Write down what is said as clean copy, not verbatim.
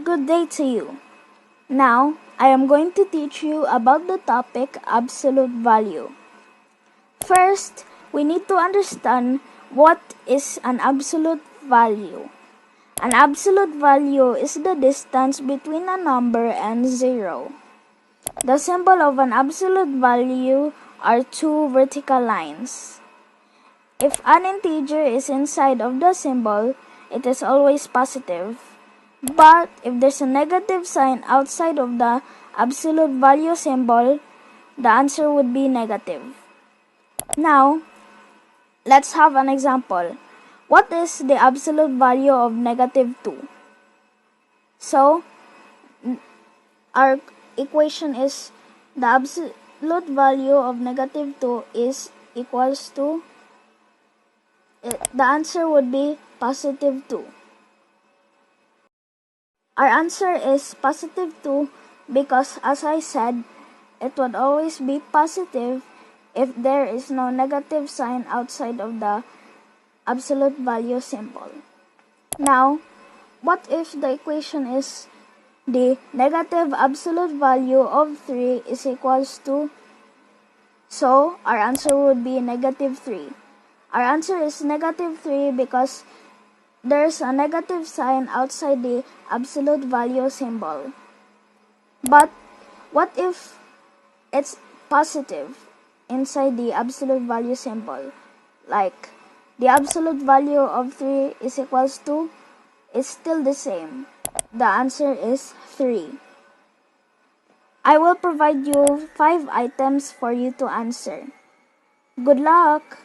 good day to you. Now, I am going to teach you about the topic absolute value. First, we need to understand what is an absolute value. An absolute value is the distance between a number and zero. The symbol of an absolute value are two vertical lines. If an integer is inside of the symbol, it is always positive. But if there's a negative sign outside of the absolute value symbol, the answer would be negative. Now, let's have an example. What is the absolute value of negative 2? So, our equation is the absolute value of negative 2 is equals to, the answer would be positive 2. Our answer is positive 2 because, as I said, it would always be positive if there is no negative sign outside of the absolute value symbol. Now, what if the equation is the negative absolute value of 3 is equals to, so our answer would be negative 3. Our answer is negative 3 because there's a negative sign outside the absolute value symbol. But what if it's positive inside the absolute value symbol? Like, the absolute value of 3 is equals to, is still the same. The answer is 3. I will provide you 5 items for you to answer. Good luck!